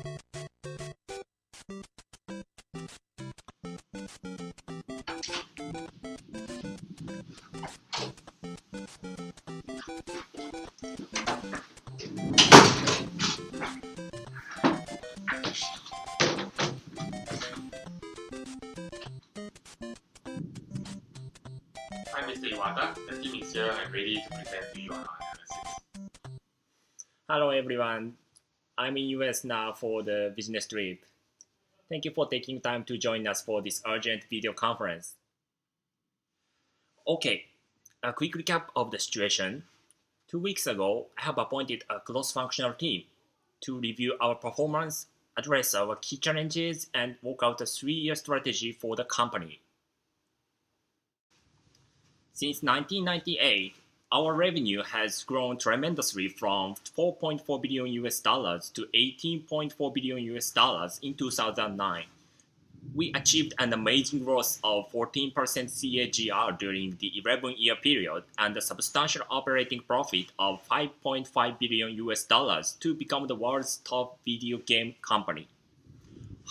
Hi, Mr. Iwata. The team is here and ready to present to you on our analysis. Hello everyone, I'm in US now for the business trip. Thank you for taking time to join us for this urgent video conference. Okay, a quick recap of the situation. 2 weeks ago, I have appointed a cross-functional team to review our performance, address our key challenges, and work out a 3-year strategy for the company. Since 1998, our revenue has grown tremendously from 4.4 billion US dollars to 18.4 billion US dollars in 2009. We achieved an amazing growth of 14% CAGR during the 11-year period and a substantial operating profit of 5.5 billion US dollars to become the world's top video game company.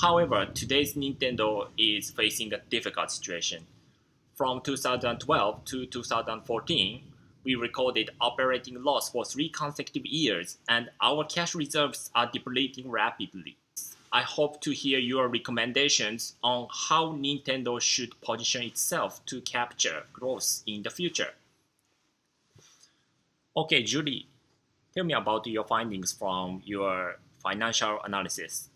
However, today's Nintendo is facing a difficult situation. From 2012 to 2014, we recorded operating loss for 3 consecutive years, and our cash reserves are depleting rapidly. I hope to hear your recommendations on how Nintendo should position itself to capture growth in the future. Okay, Julie, tell me about your findings from your financial analysis.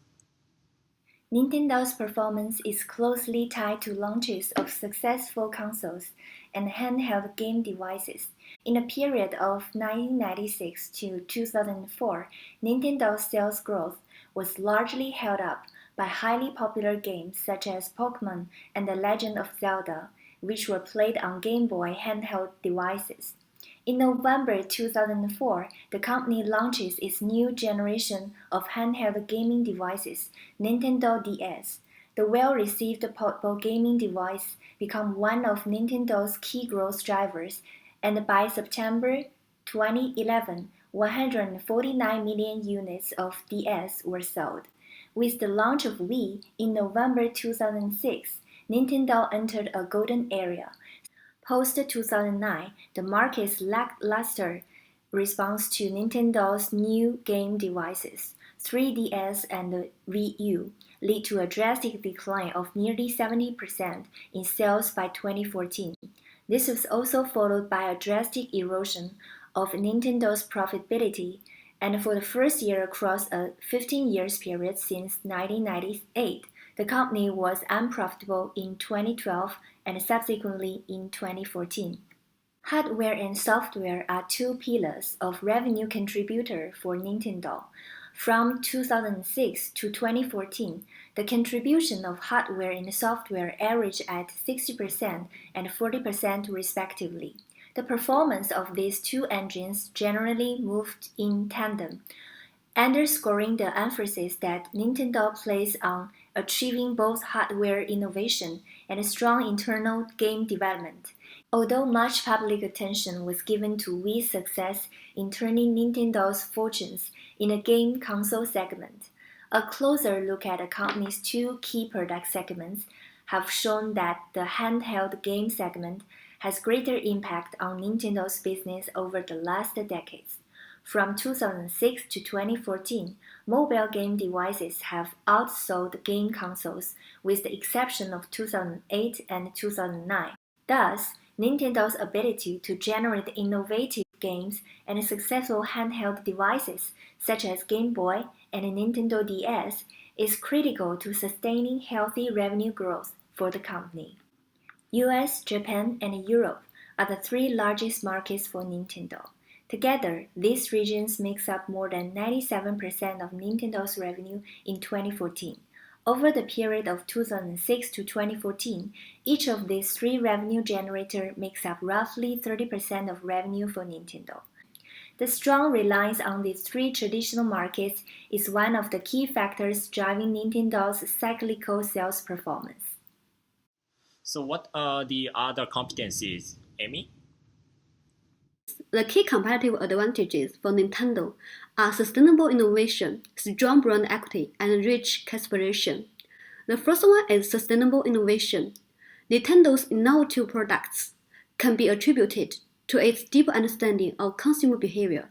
Nintendo's performance is closely tied to launches of successful consoles and handheld game devices. In the period of 1996 to 2004, Nintendo's sales growth was largely held up by highly popular games such as Pokémon and The Legend of Zelda, which were played on Game Boy handheld devices. In November 2004, the company launches its new generation of handheld gaming devices, Nintendo DS. The well-received portable gaming device became one of Nintendo's key growth drivers, and by September 2011, 149 million units of DS were sold. With the launch of Wii in November 2006, Nintendo entered a golden era. Post-2009, the market's lackluster response to Nintendo's new game devices, 3DS and Wii U, led to a drastic decline of nearly 70% in sales by 2014. This was also followed by a drastic erosion of Nintendo's profitability, and for the first year across a 15-year period since 1998, the company was unprofitable in 2012 and subsequently in 2014. Hardware and software are 2 pillars of revenue contributor for Nintendo. From 2006 to 2014, the contribution of hardware and software averaged at 60% and 40% respectively. The performance of these 2 engines generally moved in tandem, underscoring the emphasis that Nintendo places on achieving both hardware innovation and strong internal game development. Although much public attention was given to Wii's success in turning Nintendo's fortunes in the game console segment, a closer look at the company's 2 key product segments have shown that the handheld game segment has greater impact on Nintendo's business over the last decades. From 2006 to 2014, mobile game devices have outsold game consoles with the exception of 2008 and 2009. Thus, Nintendo's ability to generate innovative games and successful handheld devices such as Game Boy and Nintendo DS is critical to sustaining healthy revenue growth for the company. US, Japan, and Europe are the 3 largest markets for Nintendo. Together, these regions make up more than 97% of Nintendo's revenue in 2014. Over the period of 2006 to 2014, each of these 3 revenue generators makes up roughly 30% of revenue for Nintendo. The strong reliance on these 3 traditional markets is one of the key factors driving Nintendo's cyclical sales performance. So what are the other competencies, Amy? The key competitive advantages for Nintendo are sustainable innovation, strong brand equity, and rich aspiration. The first one is sustainable innovation. Nintendo's innovative products can be attributed to its deep understanding of consumer behavior,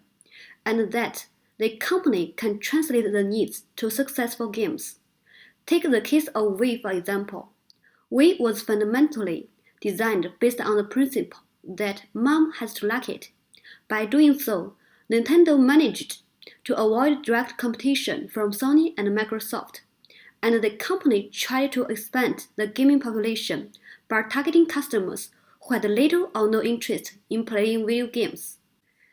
and that the company can translate the needs to successful games. Take the case of Wii for example. Wii was fundamentally designed based on the principle that mom has to like it. By doing so, Nintendo managed to avoid direct competition from Sony and Microsoft, and the company tried to expand the gaming population by targeting customers who had little or no interest in playing video games.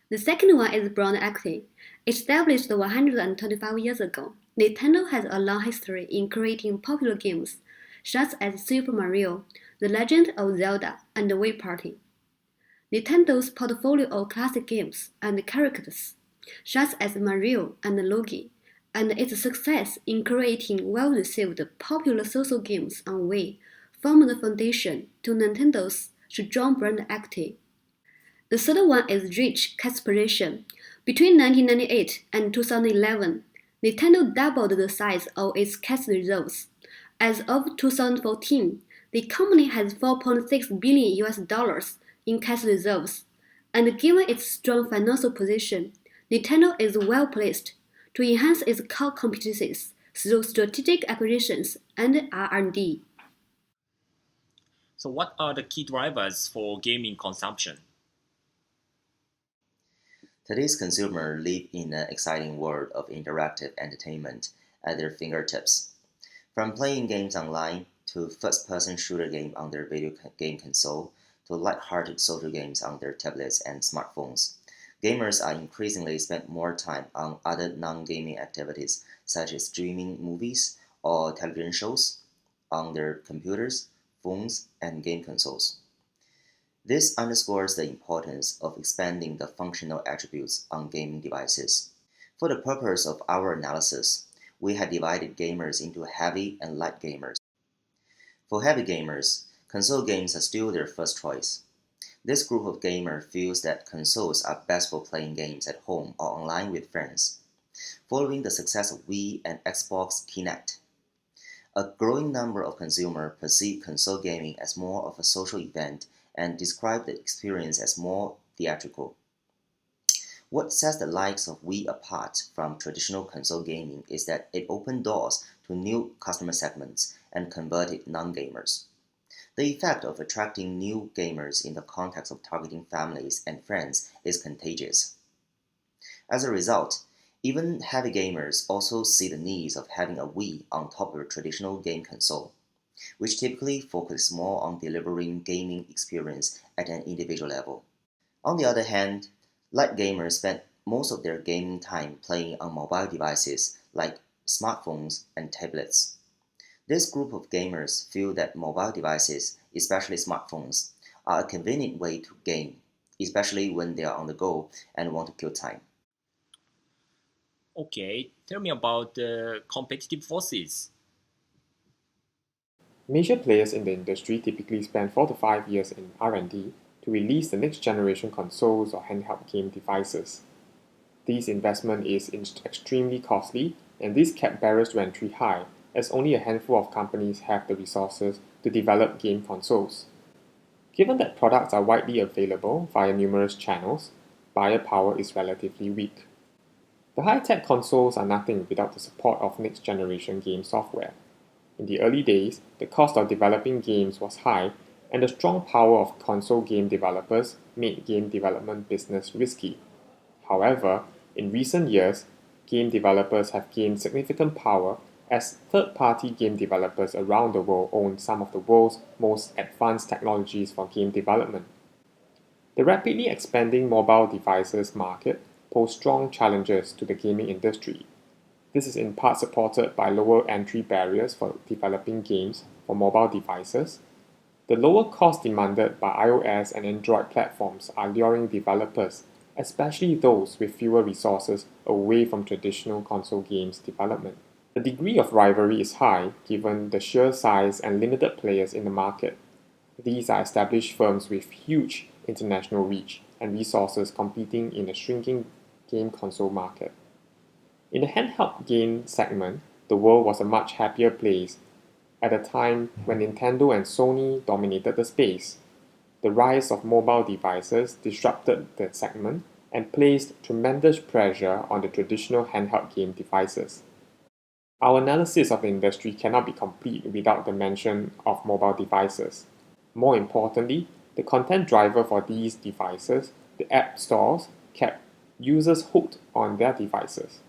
The second one is brand equity. Established 125 years ago, Nintendo has a long history in creating popular games such as Super Mario, The Legend of Zelda, and Wii Party. Nintendo's portfolio of classic games and characters, such as Mario and Luigi, and its success in creating well-received popular social games on Wii, form the foundation to Nintendo's strong brand equity. The third one is rich aspiration. Between 1998 and 2011, Nintendo doubled the size of its cash reserves. As of 2014, the company has $4.6 billion in cash reserves, and given its strong financial position, Nintendo is well placed to enhance its core competencies through strategic acquisitions and R&D. So, what are the key drivers for gaming consumption? Today's consumers live in an exciting world of interactive entertainment at their fingertips. From playing games online to first-person shooter games on their video game console to light-hearted social games on their tablets and smartphones, gamers are increasingly spend more time on other non-gaming activities such as streaming movies or television shows on their computers, phones, and game consoles. This underscores the importance of expanding the functional attributes on gaming devices. For the purpose of our analysis, we have divided gamers into heavy and light gamers. For heavy gamers, console games are still their first choice. This group of gamers feels that consoles are best for playing games at home or online with friends. Following the success of Wii and Xbox Kinect, a growing number of consumers perceive console gaming as more of a social event and describe the experience as more theatrical. What sets the likes of Wii apart from traditional console gaming is that it opened doors to new customer segments and converted non-gamers. The effect of attracting new gamers in the context of targeting families and friends is contagious. As a result, even heavy gamers also see the needs of having a Wii on top of a traditional game console, which typically focuses more on delivering gaming experience at an individual level. On the other hand, light gamers spend most of their gaming time playing on mobile devices like smartphones and tablets. This group of gamers feel that mobile devices, especially smartphones, are a convenient way to game, especially when they are on the go and want to kill time. Okay, tell me about the competitive forces. Major players in the industry typically spend 4 to 5 years in R&D to release the next generation consoles or handheld game devices. This investment is extremely costly, and this kept barriers to entry high, as only a handful of companies have the resources to develop game consoles. Given that products are widely available via numerous channels, buyer power is relatively weak. The high-tech consoles are nothing without the support of next-generation game software. In the early days, the cost of developing games was high, and the strong power of console game developers made game development business risky. However, in recent years, game developers have gained significant power as third-party game developers around the world own some of the world's most advanced technologies for game development. The rapidly expanding mobile devices market poses strong challenges to the gaming industry. This is in part supported by lower entry barriers for developing games for mobile devices. The lower cost demanded by iOS and Android platforms are luring developers, especially those with fewer resources, away from traditional console games development. The degree of rivalry is high given the sheer size and limited players in the market. These are established firms with huge international reach and resources competing in a shrinking game console market. In the handheld game segment, the world was a much happier place at a time when Nintendo and Sony dominated the space. The rise of mobile devices disrupted the segment and placed tremendous pressure on the traditional handheld game devices. Our analysis of the industry cannot be complete without the mention of mobile devices. More importantly, the content driver for these devices, the app stores, kept users hooked on their devices.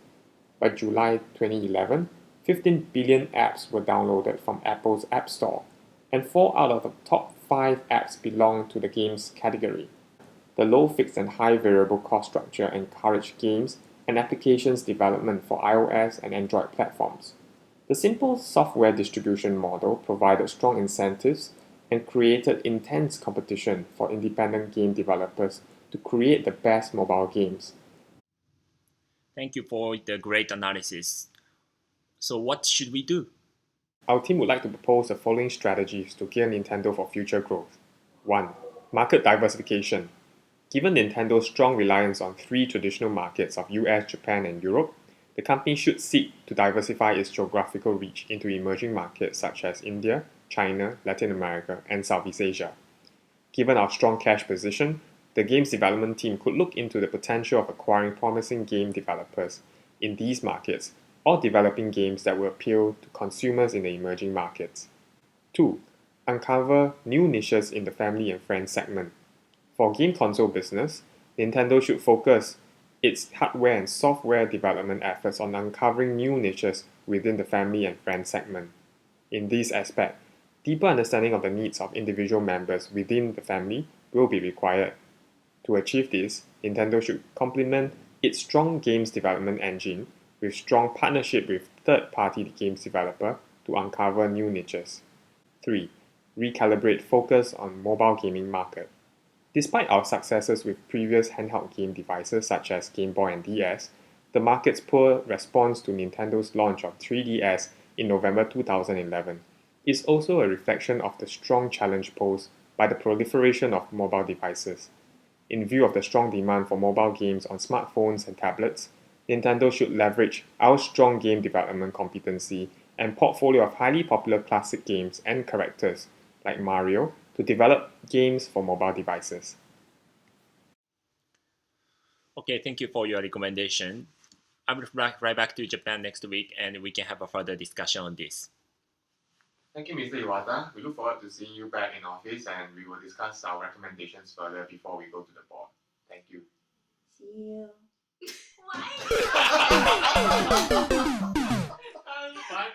By July 2011, 15 billion apps were downloaded from Apple's App Store, and 4 out of the top 5 apps belong to the games category. The low fixed and high variable cost structure encouraged games and applications development for iOS and Android platforms. The simple software distribution model provided strong incentives and created intense competition for independent game developers to create the best mobile games. Thank you for the great analysis. So what should we do? Our team would like to propose the following strategies to gear Nintendo for future growth. 1. Market diversification. Given Nintendo's strong reliance on 3 traditional markets of US, Japan, and Europe, the company should seek to diversify its geographical reach into emerging markets such as India, China, Latin America, and Southeast Asia. Given our strong cash position, the games development team could look into the potential of acquiring promising game developers in these markets or developing games that will appeal to consumers in the emerging markets. 2. Uncover new niches in the family and friends segment. For game console business, Nintendo should focus its hardware and software development efforts on uncovering new niches within the family and friends segment. In this aspect, deeper understanding of the needs of individual members within the family will be required. To achieve this, Nintendo should complement its strong games development engine with strong partnership with third-party games developer to uncover new niches. 3. Recalibrate focus on mobile gaming market. Despite our successes with previous handheld game devices such as Game Boy and DS, the market's poor response to Nintendo's launch of 3DS in November 2011 is also a reflection of the strong challenge posed by the proliferation of mobile devices. In view of the strong demand for mobile games on smartphones and tablets, Nintendo should leverage our strong game development competency and portfolio of highly popular classic games and characters like Mario to develop games for mobile devices. Okay, thank you for your recommendation. I will fly right back to Japan next week and we can have a further discussion on this. Thank you, Mr. Iwata. We look forward to seeing you back in office and we will discuss our recommendations further before we go to the board. Thank you. See you. Fine.